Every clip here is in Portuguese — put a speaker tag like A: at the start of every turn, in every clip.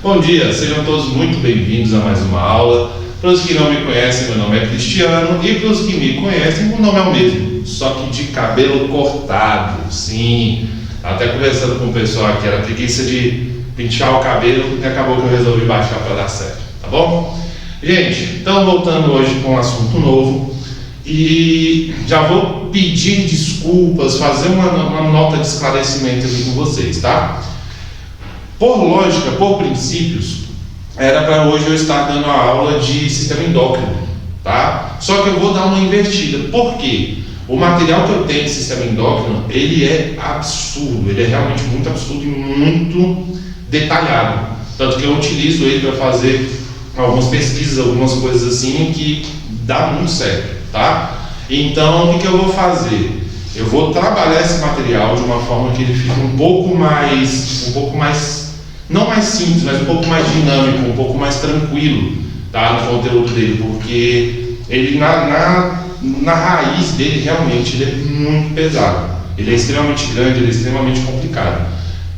A: Bom dia, sejam todos muito bem-vindos a mais uma aula. Para os que não me conhecem, meu nome é Cristiano, e para os que me conhecem, o nome é o mesmo, só que de cabelo cortado. Sim, até conversando com o pessoal aqui, era preguiça de pentear o cabelo e acabou que eu resolvi baixar para dar certo, tá bom? Gente, então voltando hoje com um assunto novo, e já vou pedir desculpas, fazer uma nota de esclarecimento aqui com vocês, tá? Por lógica, por princípios, era para hoje eu estar dando a aula de sistema endócrino, tá? Só que eu vou dar uma invertida. Por quê? O material que eu tenho de sistema endócrino, ele é absurdo, ele é realmente muito absurdo e muito detalhado. Tanto que eu utilizo ele para fazer algumas pesquisas, algumas coisas assim que dá muito certo, tá? Então, o que eu vou fazer? Eu vou trabalhar esse material de uma forma que ele fique um pouco mais, não mais simples, mas um pouco mais dinâmico, um pouco mais tranquilo, tá? No conteúdo dele, porque ele na raiz dele realmente ele é muito pesado, ele é extremamente grande, ele é extremamente complicado.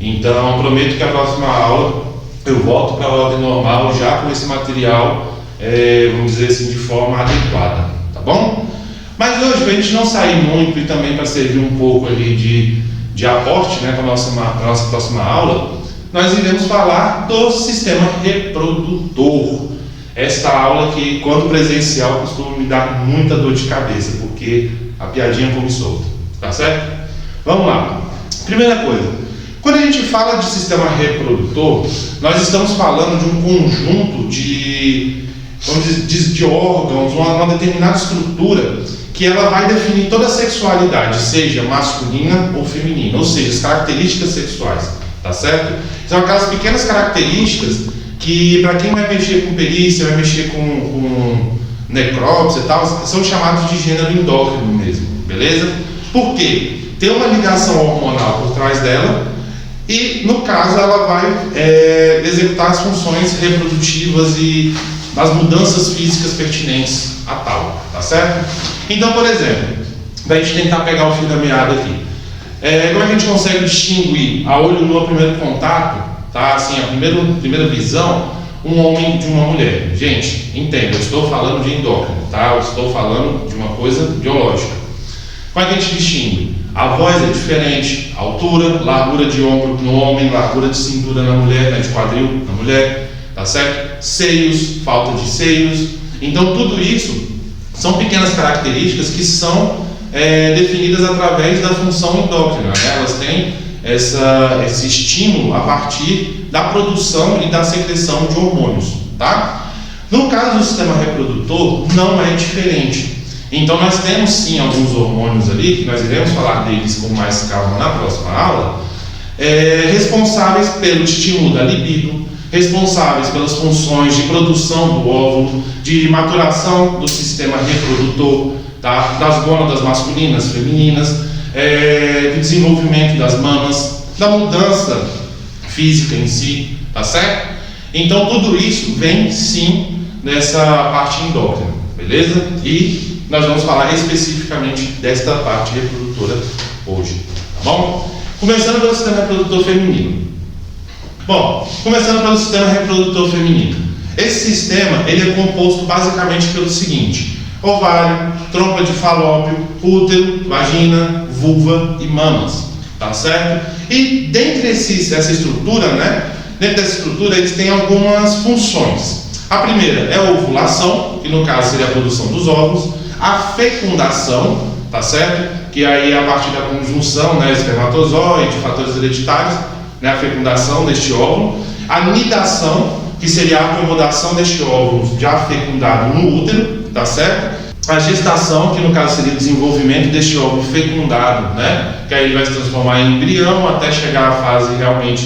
A: Então, prometo que a próxima aula eu volto para a ordem normal já com esse material, vamos dizer assim, de forma adequada, tá bom? Mas hoje, para a gente não sair muito e também para servir um pouco ali de aporte, né, para a nossa próxima aula, nós iremos falar do sistema reprodutor. Esta aula que, quando presencial, costuma me dar muita dor de cabeça, porque a piadinha come solta, tá certo? Vamos lá. Primeira coisa, quando a gente fala de sistema reprodutor, nós estamos falando de um conjunto de órgãos, uma determinada estrutura que ela vai definir toda a sexualidade, seja masculina ou feminina, ou seja, as características sexuais, tá certo? São aquelas pequenas características que, para quem vai mexer com perícia, vai mexer com necrópsia e tal, são chamados de gênero endócrino mesmo, beleza? Por quê? Tem uma ligação hormonal por trás dela e, no caso, ela vai executar as funções reprodutivas e as mudanças físicas pertinentes a tal, tá certo? Então, por exemplo, para a gente tentar pegar o fio da meada aqui, como a gente consegue distinguir a olho nu, a primeiro contato, tá? Assim, a primeira visão, um homem de uma mulher. Gente, entenda, eu estou falando de endócrino, tá? Eu estou falando de uma coisa biológica. Como é que a gente distingue? A voz é diferente, altura, largura de ombro no homem, largura de cintura na mulher, né, de quadril na mulher, tá certo? Seios, falta de seios. Então, tudo isso são pequenas características que são definidas através da função endócrina, né? Elas têm esse estímulo a partir da produção e da secreção de hormônios, tá? No caso do sistema reprodutor, não é diferente. Então, nós temos sim alguns hormônios ali, que nós iremos falar deles com mais calma na próxima aula, responsáveis pelo estímulo da libido, responsáveis pelas funções de produção do óvulo, de maturação do sistema reprodutor, tá? Das gônadas masculinas, femininas, do desenvolvimento das mamas, da mudança física em si, tá certo? Então tudo isso vem sim nessa parte endócrina, beleza? E nós vamos falar especificamente desta parte reprodutora hoje, tá bom? Começando pelo sistema reprodutor feminino. Bom, começando pelo sistema reprodutor feminino. Esse sistema ele é composto basicamente pelo seguinte: ovário, trompa de falópio, útero, vagina, vulva e mamas, tá certo? E dentre essa estrutura, né? Dentro dessa estrutura eles têm algumas funções. A primeira é a ovulação, que no caso seria a produção dos óvulos, a fecundação, tá certo? Que aí é a partir da conjunção, né, espermatozoide, fatores hereditários, né, a fecundação deste óvulo, a nidação, que seria a acomodação deste óvulo já fecundado no útero, tá certo? A gestação, que no caso seria o desenvolvimento deste óvulo fecundado, né, que aí ele vai se transformar em embrião até chegar à fase realmente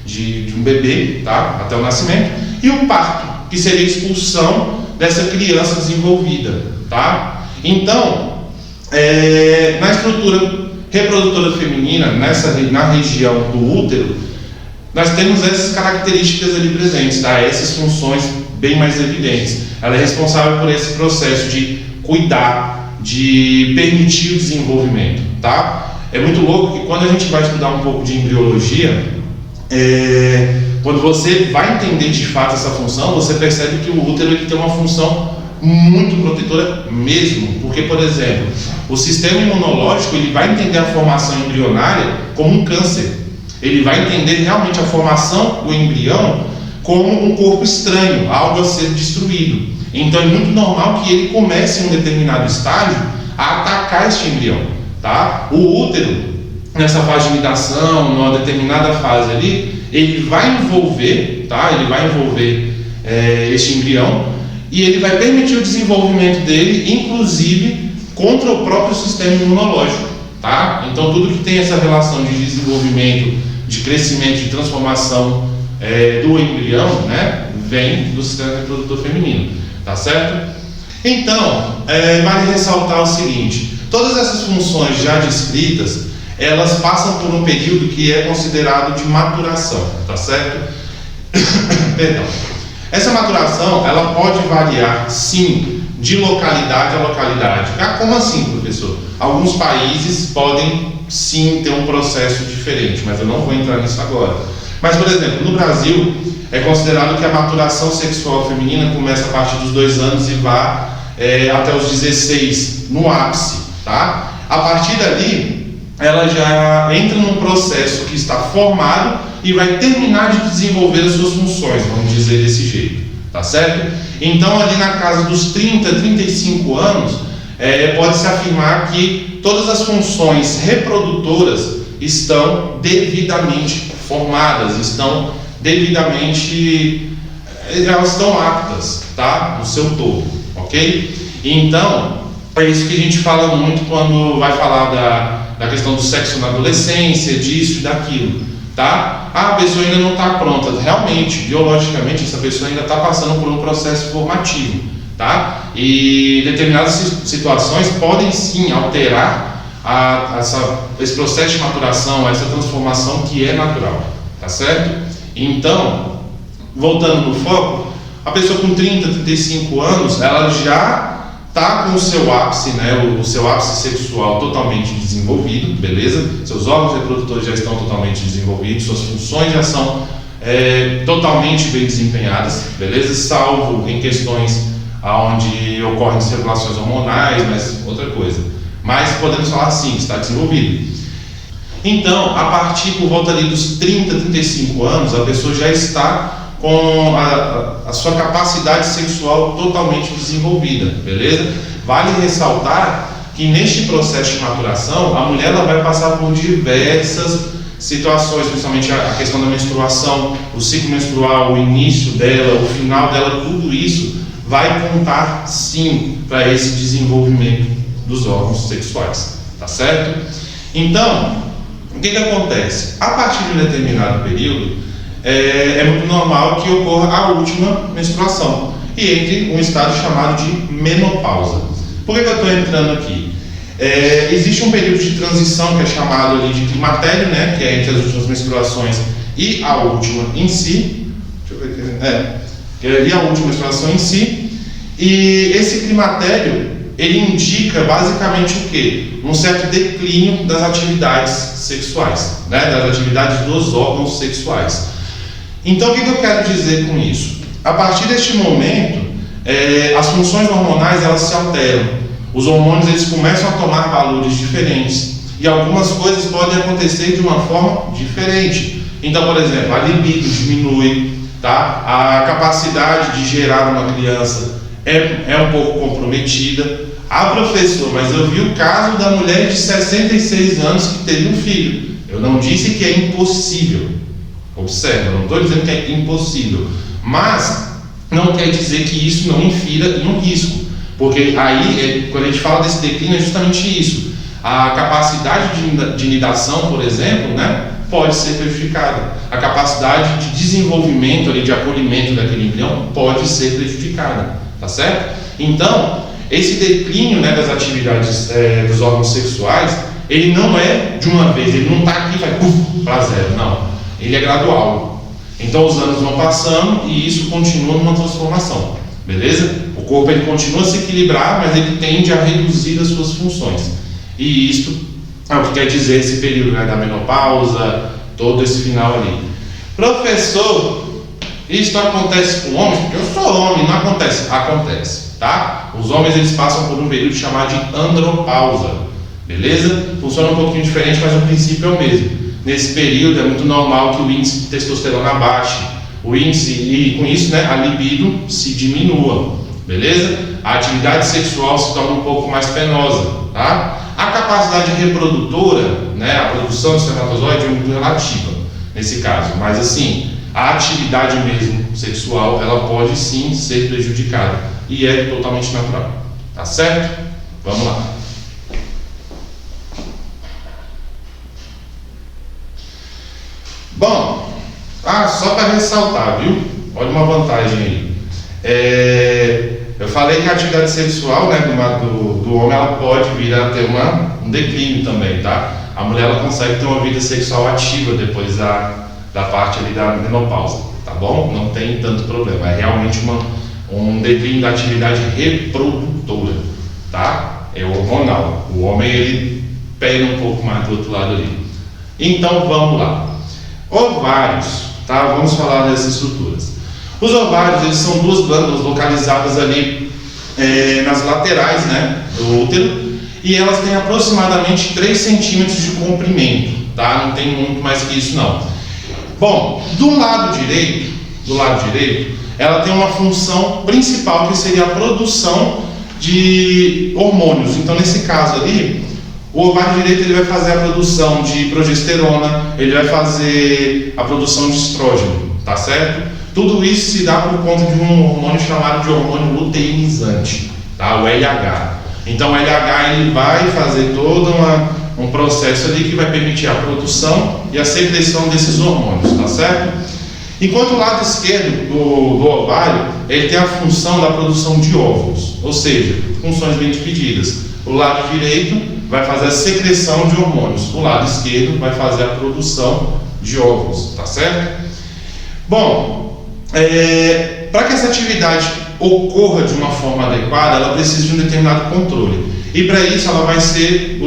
A: de um bebê, tá, até o nascimento, e o parto, que seria a expulsão dessa criança desenvolvida, tá? Então, na estrutura reprodutora feminina, na região do útero, nós temos essas características ali presentes, tá? Essas funções bem mais evidentes. Ela é responsável por esse processo de cuidar, de permitir o desenvolvimento, tá? É muito louco que quando a gente vai estudar um pouco de embriologia, quando você vai entender de fato essa função, você percebe que o útero ele tem uma função muito protetora mesmo, porque, por exemplo, o sistema imunológico ele vai entender a formação embrionária como um câncer, ele vai entender realmente a formação do embrião como um corpo estranho, algo a ser destruído. Então é muito normal que ele comece em um determinado estágio a atacar este embrião, tá? O útero, nessa fase de nidação, numa determinada fase ali, ele vai envolver, tá? Ele vai envolver este embrião e ele vai permitir o desenvolvimento dele, inclusive contra o próprio sistema imunológico, tá? Então tudo que tem essa relação de desenvolvimento, de crescimento, de transformação do embrião, né, vem do sistema reprodutor feminino, tá certo? Então, vale ressaltar o seguinte: todas essas funções já descritas, elas passam por um período que é considerado de maturação, tá certo? Perdão. Essa maturação, ela pode variar, sim, de localidade a localidade. Como assim, professor? Alguns países podem, sim, ter um processo diferente, mas eu não vou entrar nisso agora. Mas, por exemplo, no Brasil, é considerado que a maturação sexual feminina começa a partir dos 2 anos e vai até os 16, no ápice, tá? A partir dali, ela já entra num processo que está formado e vai terminar de desenvolver as suas funções, vamos dizer desse jeito, tá certo? Então, ali na casa dos 30, 35 anos, pode-se afirmar que todas as funções reprodutoras estão devidamente formadas, estão devidamente, elas estão aptas, tá? No seu todo, ok? Então, é isso que a gente fala muito quando vai falar da questão do sexo na adolescência, disso e daquilo, tá? A pessoa ainda não está pronta, realmente, biologicamente, essa pessoa ainda está passando por um processo formativo, tá? E determinadas situações podem sim alterar esse processo de maturação, essa transformação que é natural, tá certo? Então, voltando no foco, a pessoa com 30, 35 anos, ela já está com o seu ápice, né, o seu ápice sexual totalmente desenvolvido, beleza? Seus órgãos reprodutores já estão totalmente desenvolvidos, suas funções já são totalmente bem desempenhadas, beleza? Salvo em questões onde ocorrem desregulações hormonais, mas outra coisa. Mas podemos falar sim, está desenvolvido. Então, a partir por volta ali dos 30, 35 anos, a pessoa já está com a sua capacidade sexual totalmente desenvolvida, beleza? Vale ressaltar que neste processo de maturação, a mulher ela vai passar por diversas situações, principalmente a questão da menstruação, o ciclo menstrual, o início dela, o final dela, tudo isso vai contar sim para esse desenvolvimento dos órgãos sexuais, tá certo? Então, o que acontece? A partir de um determinado período, é muito normal que ocorra a última menstruação e entre um estado chamado de menopausa. Por que eu estou entrando aqui? Existe um período de transição que é chamado ali de climatério, né, que é entre as últimas menstruações e a última em si. E a última menstruação em si. E esse climatério, ele indica basicamente o quê? Um certo declínio das atividades sexuais, né, das atividades dos órgãos sexuais. Então, o que eu quero dizer com isso? A partir deste momento, as funções hormonais elas se alteram. Os hormônios eles começam a tomar valores diferentes e algumas coisas podem acontecer de uma forma diferente. Então, por exemplo, a libido diminui, tá? A capacidade de gerar uma criança é um pouco comprometida. Professor, mas eu vi o caso da mulher de 66 anos que teve um filho. Eu não disse que é impossível. Observa, eu não estou dizendo que é impossível, mas não quer dizer que isso não infira em um risco, porque aí, quando a gente fala desse declínio, é justamente isso. A capacidade de nidação, por exemplo, né, pode ser prejudicada. A capacidade de desenvolvimento, ali, de acolhimento daquele embrião pode ser prejudicada, tá certo? Então, esse declínio, né, das atividades dos órgãos sexuais, ele não é de uma vez, ele não está aqui e vai para zero, não. Ele é gradual. Então os anos vão passando e isso continua numa transformação, beleza? O corpo ele continua a se equilibrar, mas ele tende a reduzir as suas funções. E isto é o que quer dizer esse período, né, da menopausa, todo esse final ali. Professor, isso acontece com homens? Porque eu sou homem, não acontece. Acontece, tá? Os homens eles passam por um período chamado de andropausa, beleza? Funciona um pouquinho diferente, mas o princípio é o mesmo. Nesse período é muito normal que o índice de testosterona baixe, o índice, e com isso, né, a libido se diminua, beleza? A atividade sexual se torna um pouco mais penosa, tá? A capacidade reprodutora, né, a produção de espermatozoide é muito relativa nesse caso, mas assim, a atividade mesmo sexual, ela pode sim ser prejudicada e é totalmente natural, tá certo? Vamos lá. Bom, só para ressaltar, viu? Olha uma vantagem aí. Eu falei que a atividade sexual, né, do homem, ela pode vir a ter um declínio também, tá? A mulher ela consegue ter uma vida sexual ativa depois da parte ali da menopausa, tá bom? Não tem tanto problema, é realmente um declínio da atividade reprodutora, tá? É hormonal. O homem ele pega um pouco mais do outro lado ali. Então vamos lá. Ovários, tá? Vamos falar dessas estruturas. Os ovários eles são duas glândulas localizadas ali nas laterais, né, do útero, e elas têm aproximadamente 3 centímetros de comprimento, tá? Não tem muito mais que isso não. Bom, do lado direito, ela tem uma função principal que seria a produção de hormônios. Então, nesse caso ali, o ovário direito ele vai fazer a produção de progesterona, ele vai fazer a produção de estrógeno, tá certo? Tudo isso se dá por conta de um hormônio chamado de hormônio luteinizante, tá? O LH. Então, o LH ele vai fazer todo um processo ali que vai permitir a produção e a secreção desses hormônios, tá certo? Enquanto o lado esquerdo do ovário, ele tem a função da produção de óvulos, ou seja, funções bem divididas. O lado direito vai fazer a secreção de hormônios, o lado esquerdo vai fazer a produção de óvulos, tá certo? Bom, para que essa atividade ocorra de uma forma adequada, ela precisa de um determinado controle. E para isso ela vai ser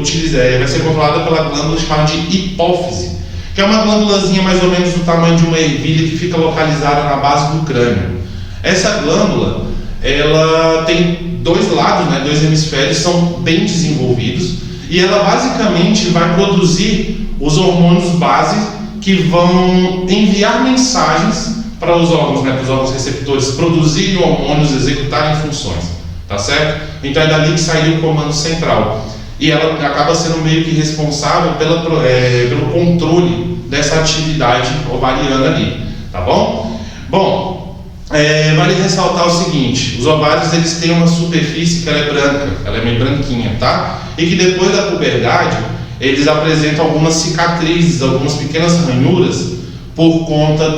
A: controlada pela glândula chamada de hipófise, que é uma glândulazinha mais ou menos do tamanho de uma ervilha que fica localizada na base do crânio. Essa glândula, ela tem 2 lados, né, 2 hemisférios, são bem desenvolvidos, e ela basicamente vai produzir os hormônios base que vão enviar mensagens para os órgãos, né, para os órgãos receptores produzirem hormônios, executarem funções, tá certo? Então é dali que saiu o comando central. E ela acaba sendo meio que responsável pelo controle dessa atividade ovariana ali, tá bom? Bom, vale ressaltar o seguinte: os ovários eles têm uma superfície que ela é branca, ela é meio branquinha, tá? E que depois da puberdade eles apresentam algumas cicatrizes, algumas pequenas ranhuras por conta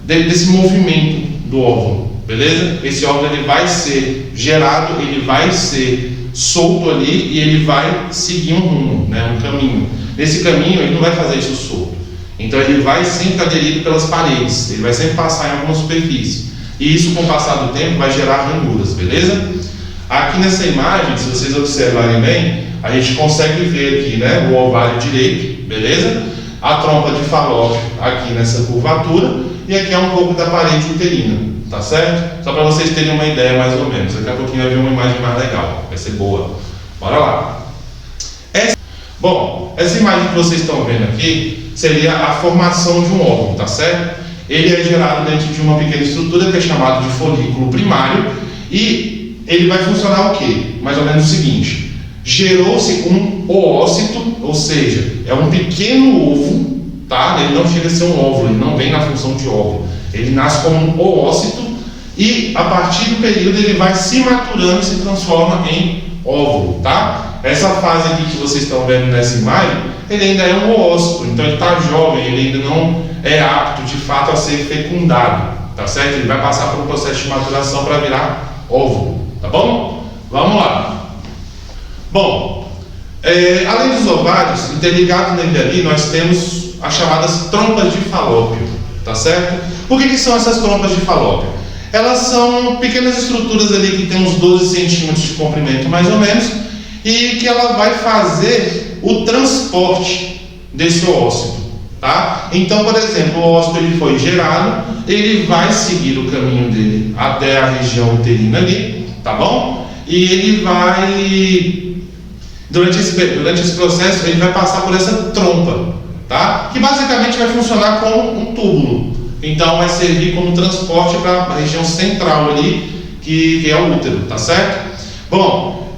A: desse movimento do óvulo, beleza? Esse óvulo ele vai ser gerado, ele vai ser solto ali e ele vai seguir um rumo, né, um caminho. Nesse caminho ele não vai fazer isso solto, então ele vai sempre aderido pelas paredes, ele vai sempre passar em alguma superfície, e isso com o passar do tempo vai gerar ranhuras, beleza? Aqui nessa imagem, se vocês observarem bem, a gente consegue ver aqui, né, o ovário direito, beleza? A trompa de Falópio aqui nessa curvatura, e aqui é um pouco da parede uterina, tá certo? Só para vocês terem uma ideia mais ou menos. Daqui a pouquinho vai ver uma imagem mais legal, vai ser boa. Bora lá. Essa imagem que vocês estão vendo aqui seria a formação de um óvulo, tá certo? Ele é gerado dentro de uma pequena estrutura que é chamada de folículo primário, e ele vai funcionar o quê? Mais ou menos o seguinte: gerou-se um oócito, ou seja, é um pequeno ovo, tá? Ele não chega a ser um óvulo, ele não vem na função de óvulo, ele nasce como um oócito e a partir do período ele vai se maturando e se transforma em óvulo, tá? Essa fase aqui que vocês estão vendo nessa imagem, ele ainda é um oócito, então ele está jovem, ele ainda não é apto de fato a ser fecundado, tá certo? Ele vai passar por um processo de maturação para virar óvulo, tá bom? Vamos lá. Bom, além dos ovários, interligado nele ali, nós temos as chamadas trompas de Falópio, tá certo? Por que são essas trompas de Falópio? Elas são pequenas estruturas ali que tem uns 12 centímetros de comprimento mais ou menos, e que ela vai fazer o transporte desse oócito, tá? Então, por exemplo, o ósseo ele foi gerado, ele vai seguir o caminho dele até a região uterina ali, tá bom? E ele vai, durante esse processo, ele vai passar por essa trompa, tá? Que basicamente vai funcionar como um túbulo. Então, vai servir como transporte para a região central ali, que é o útero, tá certo? Bom,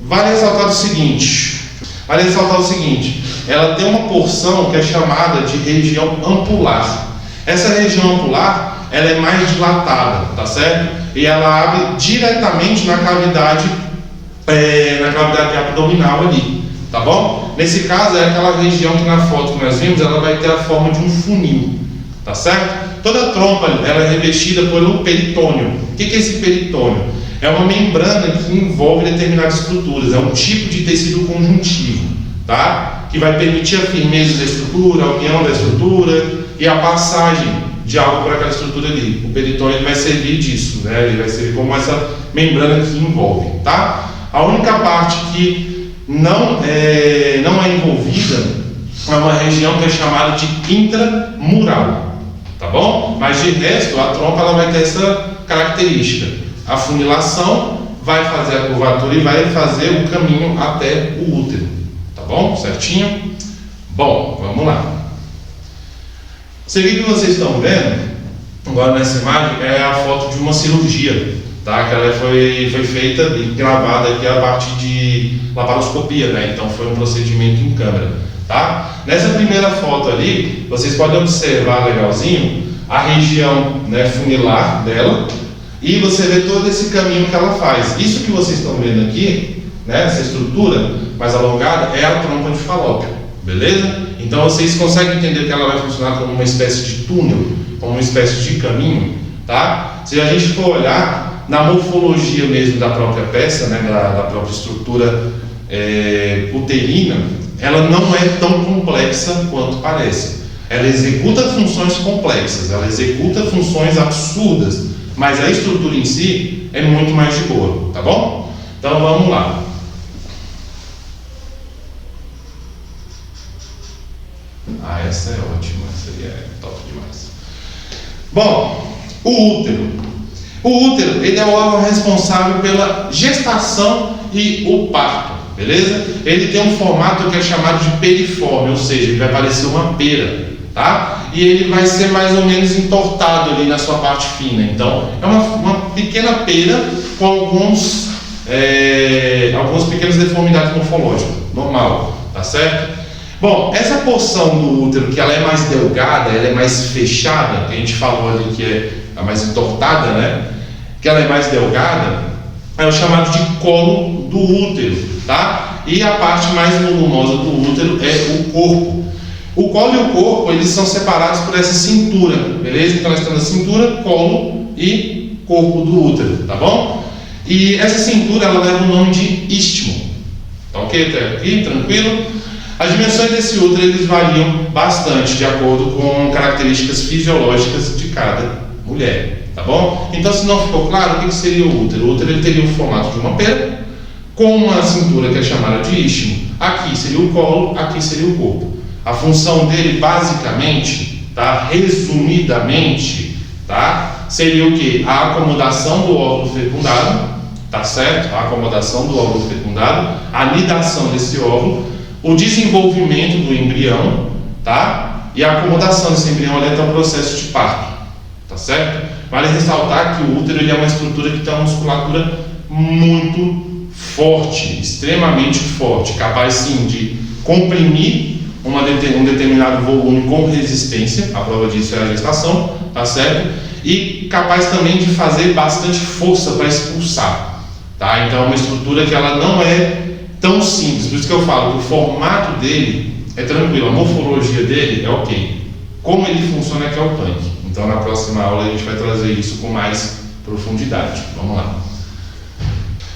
A: vale ressaltar o seguinte, ela tem uma porção que é chamada de região ampular. Essa região ampular, ela é mais dilatada, tá certo? E ela abre diretamente na cavidade abdominal ali, tá bom? Nesse caso, é aquela região que na foto que nós vimos, ela vai ter a forma de um funil, tá certo? Toda a trompa, ela é revestida pelo peritônio. O que é esse peritônio? É uma membrana que envolve determinadas estruturas, é um tipo de tecido conjuntivo, tá? Que vai permitir a firmeza da estrutura, a união da estrutura e a passagem de algo por aquela estrutura ali. O peritônio ele vai servir disso, né? Ele vai servir como essa membrana que envolve, tá? A única parte que não é envolvida é uma região que é chamada de intramural, tá bom? Mas de resto, a trompa ela vai ter essa característica. A funilação vai fazer a curvatura e vai fazer o caminho até o útero, tá bom? Certinho? Bom, vamos lá. Isso aqui que vocês estão vendo agora nessa imagem é a foto de uma cirurgia, tá? Que ela foi feita e gravada aqui a partir de laparoscopia, né? Então foi um procedimento em câmera, tá? Nessa primeira foto ali, vocês podem observar legalzinho a região, né, funilar dela. E você vê todo esse caminho que ela faz. Isso que vocês estão vendo aqui, né, essa estrutura mais alongada, é a trompa de Falópio, beleza? Então vocês conseguem entender que ela vai funcionar como uma espécie de túnel, como uma espécie de caminho, tá? Se a gente for olhar na morfologia mesmo da própria peça, né, da própria estrutura uterina, ela não é tão complexa quanto parece. Ela executa funções complexas, ela executa funções absurdas, mas a estrutura em si é muito mais de boa, tá bom? Então vamos lá. Essa é ótima, essa aí é top demais. Bom, o útero. O útero, ele é o órgão responsável pela gestação e o parto, beleza? Ele tem um formato que é chamado de periforme, ou seja, ele vai parecer uma pera, tá? E ele vai ser mais ou menos entortado ali na sua parte fina. Então, é uma pequena pera com algumas pequenas deformidades morfológicas, normal, tá certo? Bom, essa porção do útero, que ela é mais delgada, ela é mais fechada, que a gente falou ali que é a mais entortada, né? Que ela é mais delgada, é o chamado de colo do útero, tá? E a parte mais volumosa do útero é o corpo. O colo e o corpo, eles são separados por essa cintura, beleza? Então nós temos a cintura, colo e corpo do útero, tá bom? E essa cintura, ela leva o nome de istmo, tá ok? Até aqui, tranquilo? As dimensões desse útero, eles variam bastante de acordo com características fisiológicas de cada mulher, tá bom? Então, se não ficou claro, o que seria o útero? O útero ele teria o formato de uma pera, com uma cintura que é chamada de istmo. Aqui seria o colo, aqui seria o corpo. A função dele, basicamente, tá? Resumidamente, tá? Seria o que? A acomodação do óvulo fecundado, tá certo? A acomodação do óvulo fecundado, a nidação desse óvulo, o desenvolvimento do embrião, tá? E a acomodação desse embrião até o processo de parto, tá certo? Vale ressaltar que o útero ele é uma estrutura que tem uma musculatura muito forte, extremamente forte, capaz sim de comprimir um determinado volume com resistência, a prova disso é a gestação, tá certo? E capaz também de fazer bastante força para expulsar, tá? Então é uma estrutura que ela não é tão simples, por isso que eu falo que o formato dele é tranquilo, a morfologia dele é ok. Como ele funciona é que é o punk. Então na próxima aula a gente vai trazer isso com mais profundidade. Vamos lá.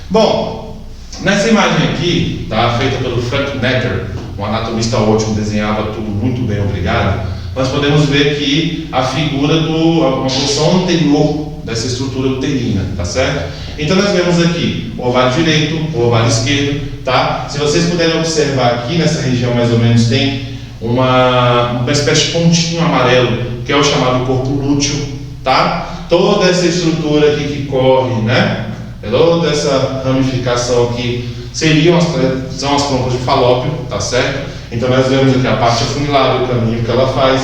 A: Bom, nessa imagem aqui, tá, feita pelo Frank Necker, um anatomista ótimo, desenhava tudo muito bem, obrigado. Nós podemos ver aqui a figura uma porção anterior dessa estrutura uterina, tá certo? Então nós vemos aqui o ovário direito, o ovário esquerdo, tá? Se vocês puderem observar aqui nessa região mais ou menos tem uma espécie de pontinho amarelo, que é o chamado corpo lúteo, tá? Toda essa estrutura aqui que corre, né? Toda essa ramificação aqui são as trompas de Falópio, tá certo? Então nós vemos aqui a parte afunilada, o caminho que ela faz.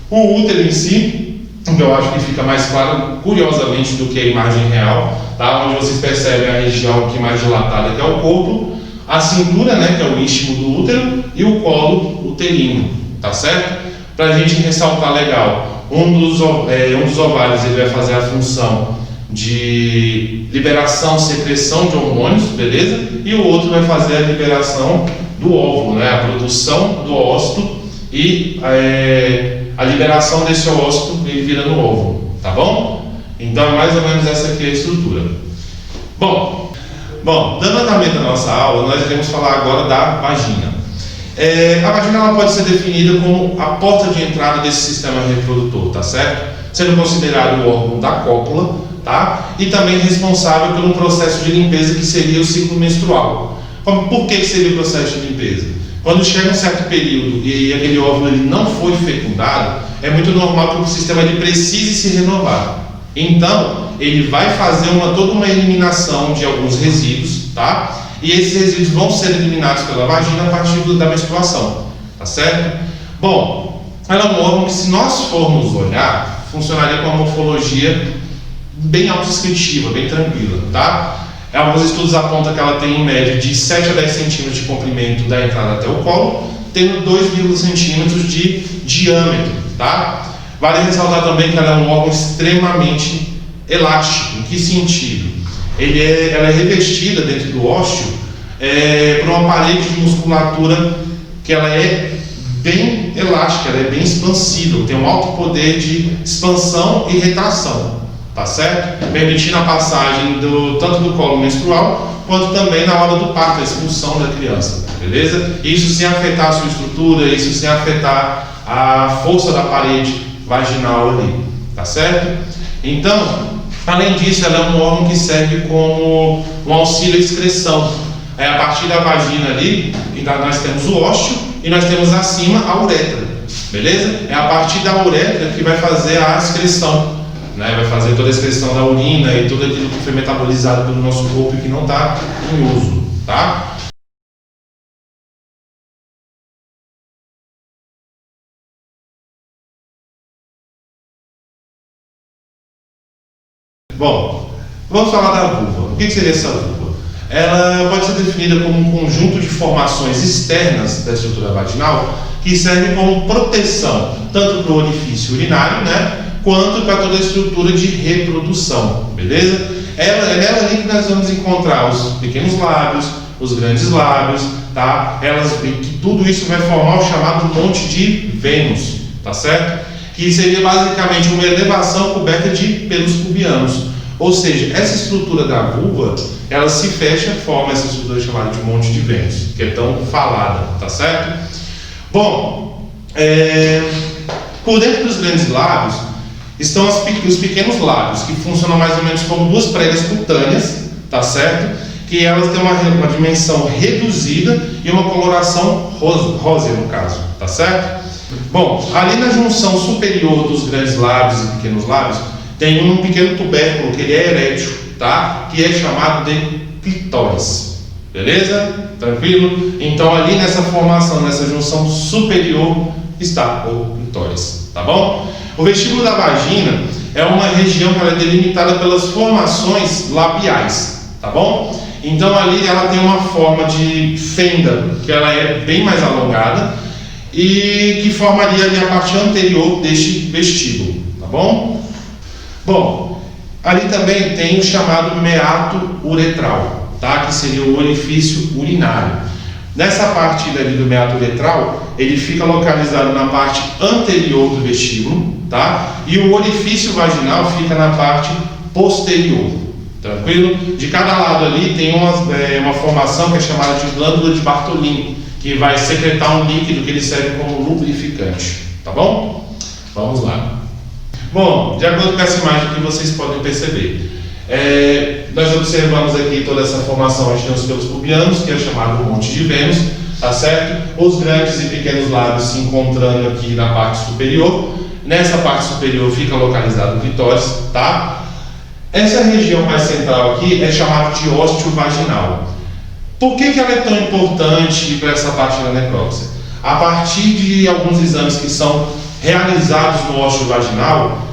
A: O útero em si, que eu acho que fica mais claro, curiosamente, do que a imagem real, tá? Onde vocês percebem a região aqui mais dilatada, que é o corpo, a cintura, né, que é o istmo do útero, e o colo uterino, tá certo? Para a gente ressaltar legal, um dos ovários ele vai fazer a função de liberação, secreção de hormônios, beleza? E o outro vai fazer a liberação do óvulo, né? A produção do ócito e a liberação desse ócito ele vira no óvulo, tá bom? Então é mais ou menos essa aqui a estrutura. Bom, dando andamento à nossa aula, nós iremos falar agora da vagina. A vagina ela pode ser definida como a porta de entrada desse sistema reprodutor, tá certo? Sendo considerado o órgão da cópula, tá? E também responsável pelo processo de limpeza que seria o ciclo menstrual. Por que seria o processo de limpeza? Quando chega um certo período e aquele óvulo ele não foi fecundado, é muito normal que o sistema ele precise se renovar. Então, ele vai fazer toda uma eliminação de alguns resíduos, tá? E esses resíduos vão ser eliminados pela vagina a partir da menstruação, tá certo? Bom, ela é um órgão que, se nós formos olhar, funcionaria com uma morfologia bem autodescritiva, bem tranquila, tá? Alguns estudos apontam que ela tem em média de 7 a 10 centímetros de comprimento da entrada até o colo, tendo 2,5 centímetros de diâmetro, tá? Vale ressaltar também que ela é um órgão extremamente elástico. Em que sentido? Ela é revestida dentro do ósseo por uma parede de musculatura que ela é bem elástica, ela é bem expansível, tem um alto poder de expansão e retração, tá certo? Permitindo a passagem tanto do colo menstrual quanto também na hora do parto, a expulsão da criança, beleza? Isso sem afetar a sua estrutura, isso sem afetar a força da parede vaginal ali, tá certo? Então, além disso, ela é um órgão que serve como um auxílio à excreção. A partir da vagina ali, nós temos o ósseo e nós temos acima a uretra, beleza? É a partir da uretra que vai fazer a excreção, né? Vai fazer toda a excreção da urina e tudo aquilo que foi metabolizado pelo nosso corpo e que não está em uso, tá? Bom, vamos falar da vulva. O que seria essa vulva? Ela pode ser definida como um conjunto de formações externas da estrutura vaginal que servem como proteção tanto para o orifício urinário, né, quanto para toda a estrutura de reprodução, beleza? É nela ali que nós vamos encontrar os pequenos lábios, os grandes lábios, tá? Que tudo isso vai formar o chamado Monte de Vênus, tá certo? Que seria basicamente uma elevação coberta de pelos pubianos. Ou seja, essa estrutura da vulva, ela se fecha, forma essa estrutura chamada de Monte de Vênus, que é tão falada, tá certo? Bom, por dentro dos grandes lábios estão os pequenos lábios, que funcionam mais ou menos como duas pregas cutâneas, tá certo? Que elas têm uma dimensão reduzida e uma coloração rósea no caso, tá certo? Bom, ali na junção superior dos grandes lábios e pequenos lábios, tem um pequeno tubérculo que ele é erétil, tá? Que é chamado de clitóris, beleza? Tranquilo? Então ali nessa formação, nessa junção superior, está o clitóris, tá bom? O vestíbulo da vagina é uma região que ela é delimitada pelas formações labiais, tá bom? Então ali ela tem uma forma de fenda, que ela é bem mais alongada, e que formaria ali a parte anterior deste vestíbulo, tá bom? Bom, ali também tem o chamado meato uretral, tá? Que seria o orifício urinário. Nessa parte ali do meato uretral, ele fica localizado na parte anterior do vestíbulo, tá? E o orifício vaginal fica na parte posterior, tranquilo? De cada lado ali tem uma formação que é chamada de glândula de Bartolin, que vai secretar um líquido que ele serve como lubrificante, tá bom? Vamos lá. Bom, de acordo com essa imagem que vocês podem perceber, nós observamos aqui toda essa formação, a gente tem os pelos pubianos, que é chamado Monte de Vênus, tá certo? Os grandes e pequenos lábios se encontrando aqui na parte superior. Nessa parte superior fica localizado o clitóris, tá? Essa região mais central aqui é chamada de ósteo vaginal. Por que ela é tão importante para essa parte da necrópsia? A partir de alguns exames que são realizados no ósteo vaginal,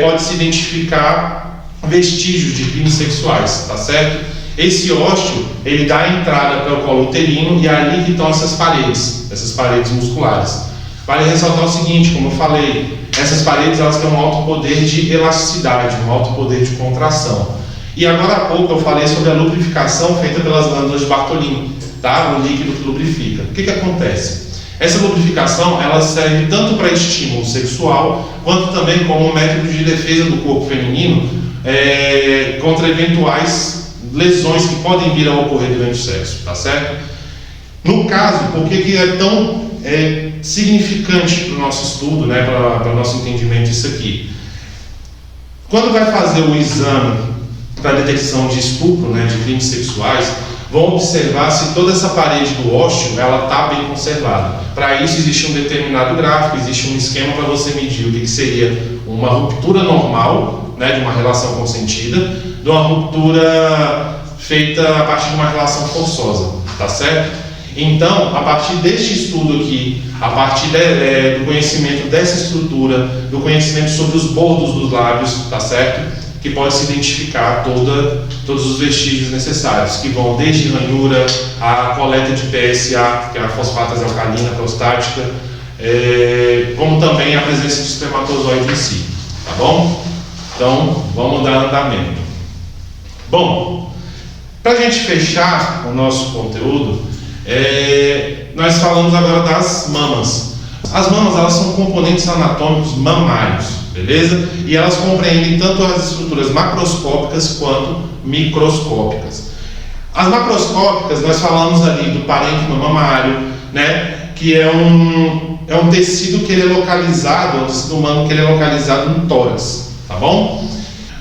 A: pode-se identificar vestígios de crimes sexuais, tá certo? Esse ósteo, ele dá a entrada para o colo uterino e é ali que estão essas paredes musculares. Vale ressaltar o seguinte, como eu falei, essas paredes elas têm um alto poder de elasticidade, um alto poder de contração. E agora há pouco eu falei sobre a lubrificação feita pelas glândulas de Bartolini, tá? O líquido que lubrifica. O que acontece? Essa lubrificação ela serve tanto para estímulo sexual, quanto também como um método de defesa do corpo feminino contra eventuais lesões que podem vir a ocorrer durante o sexo, tá certo? No caso, por que é tão significante para o nosso estudo, né, para o nosso entendimento isso aqui? Quando vai fazer o exame para detecção de estupro, né, de crimes sexuais, vão observar se toda essa parede do ósteo ela está bem conservada. Para isso existe um determinado gráfico, existe um esquema para você medir o que seria uma ruptura normal, né, de uma relação consentida, de uma ruptura feita a partir de uma relação forçosa, tá certo? Então, a partir deste estudo aqui, a partir do conhecimento dessa estrutura, do conhecimento sobre os bordos dos lábios, tá certo? Que pode se identificar todos os vestígios necessários, que vão desde ranhura, a coleta de PSA, que é a fosfatase alcalina prostática, como também a presença de espermatozoide em si, tá bom? Então, vamos dar andamento. Bom, para a gente fechar o nosso conteúdo, nós falamos agora das mamas. As mamas elas são componentes anatômicos mamários, beleza? E elas compreendem tanto as estruturas macroscópicas quanto microscópicas. As macroscópicas nós falamos ali do parênquima mamário, né? Que é um tecido que ele é localizado, é um tecido humano que ele é localizado no tórax, tá bom?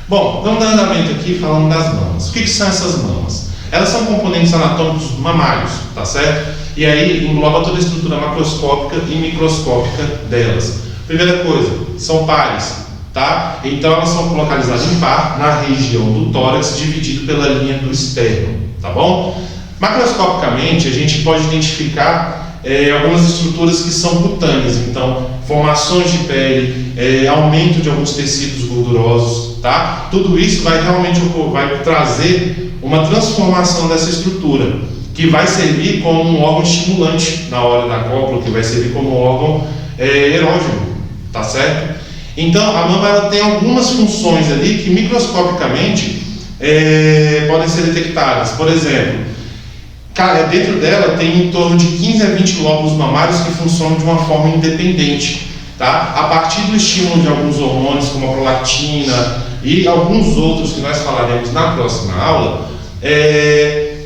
A: Bom, vamos dar andamento aqui falando das mamas. O que são essas mamas? Elas são componentes anatômicos mamários, tá certo? E aí engloba toda a estrutura macroscópica e microscópica delas. Primeira coisa, são pares, tá? Então elas são localizadas em par na região do tórax, dividido pela linha do externo, tá bom? Macroscopicamente a gente pode identificar algumas estruturas que são cutâneas, então formações de pele, aumento de alguns tecidos gordurosos, tá? Tudo isso vai trazer uma transformação dessa estrutura, que vai servir como um órgão estimulante na hora da cópula, que vai servir como um órgão erógeno, tá certo? Então a mama ela tem algumas funções ali que microscopicamente podem ser detectadas. Por exemplo, dentro dela tem em torno de 15 a 20 lóbulos mamários que funcionam de uma forma independente, tá? A partir do estímulo de alguns hormônios como a prolactina e alguns outros que nós falaremos na próxima aula,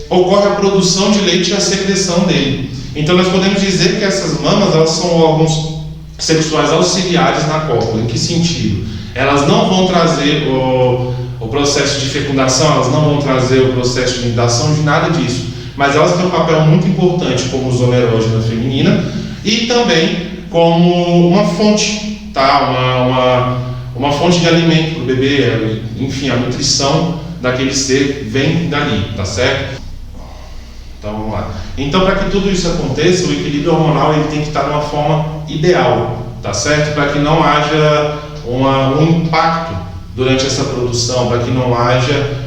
A: ocorre a produção de leite e a secreção dele. Então nós podemos dizer que essas mamas elas são órgãos sexuais auxiliares na cópula. Em que sentido? Elas não vão trazer o processo de fecundação, elas não vão trazer o processo de nidação, de nada disso, mas elas têm um papel muito importante como zona erógena feminina e também como uma fonte, tá? Uma fonte de alimento para o bebê, enfim, a nutrição daquele ser vem dali, tá certo? Então vamos lá. Então, para que tudo isso aconteça, o equilíbrio hormonal ele tem que estar de uma forma ideal, tá certo? Para que não haja um impacto durante essa produção, para que não haja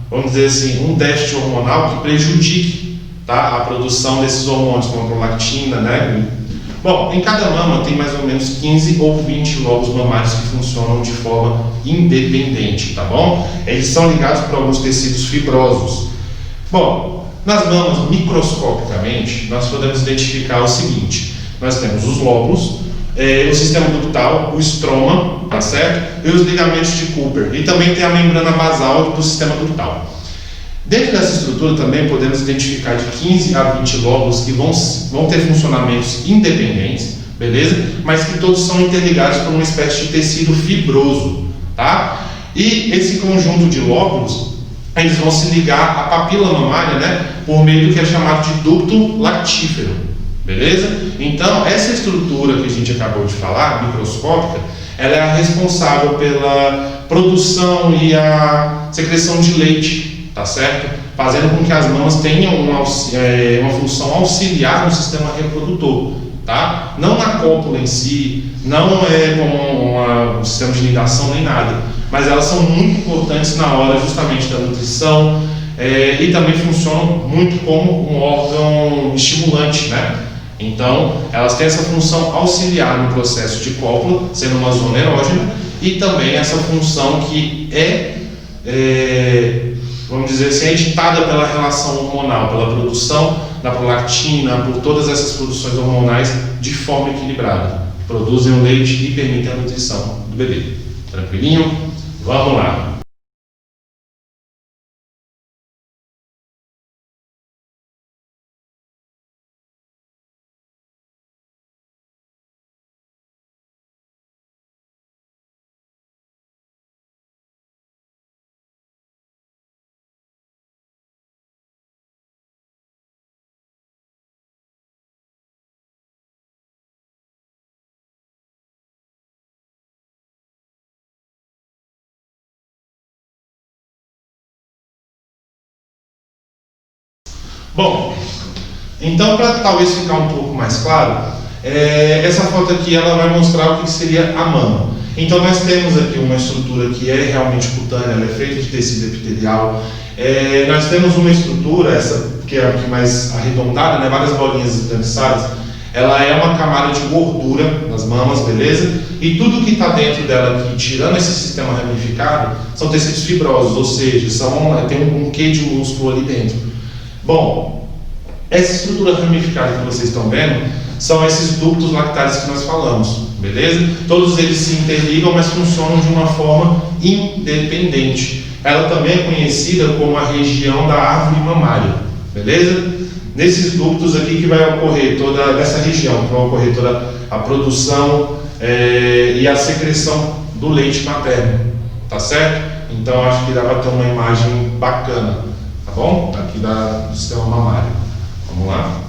A: vamos dizer assim, um déficit hormonal que prejudique, tá, a produção desses hormônios, como a prolactina, né? Bom, em cada mama tem mais ou menos 15 ou 20 lóbulos mamários que funcionam de forma independente, tá bom? Eles são ligados por alguns tecidos fibrosos. Bom, nas mamas, microscopicamente, nós podemos identificar o seguinte: nós temos os lóbulos, o sistema ductal, o estroma, tá certo? E os ligamentos de Cooper. E também tem a membrana basal do sistema ductal. Dentro dessa estrutura também podemos identificar de 15 a 20 lóbulos que vão ter funcionamentos independentes, beleza? Mas que todos são interligados por uma espécie de tecido fibroso, tá? E esse conjunto de lóbulos, eles vão se ligar à papila mamária, né? por meio do que é chamado de ducto lactífero, beleza? Então, essa estrutura que a gente acabou de falar, microscópica, ela é a responsável pela produção e a secreção de leite, tá certo? Fazendo com que as mamas tenham uma função auxiliar no sistema reprodutor, tá? Não na cópula em si, não é como um sistema de ligação nem nada, mas elas são muito importantes na hora justamente da nutrição e também funcionam muito como um órgão estimulante, né? Então, elas têm essa função auxiliar no processo de cópula, sendo uma zona erógena, e também essa função que vamos dizer assim, é ditada pela relação hormonal, pela produção da prolactina, por todas essas produções hormonais de forma equilibrada. Produzem o leite e permitem a nutrição do bebê. Tranquilinho? Vamos lá! Bom, então para talvez ficar um pouco mais claro, essa foto aqui ela vai mostrar o que seria a mama. Então nós temos aqui uma estrutura que é realmente cutânea, ela é feita de tecido epitelial. Nós temos uma estrutura, essa que é aqui mais arredondada, né, várias bolinhas esganiçadas. Ela é uma camada de gordura nas mamas, beleza? E tudo que está dentro dela aqui, tirando esse sistema ramificado, são tecidos fibrosos, ou seja, tem um quê de músculo ali dentro. Bom, essa estrutura ramificada que vocês estão vendo são esses ductos lactários que nós falamos, beleza? Todos eles se interligam, mas funcionam de uma forma independente. Ela também é conhecida como a região da árvore mamária, beleza? Nesses ductos aqui que vai ocorrer toda essa região, que vai ocorrer toda a produção e a secreção do leite materno, tá certo? Então acho que dá para ter uma imagem bacana. Tá bom? Aqui do sistema mamário. Vamos lá?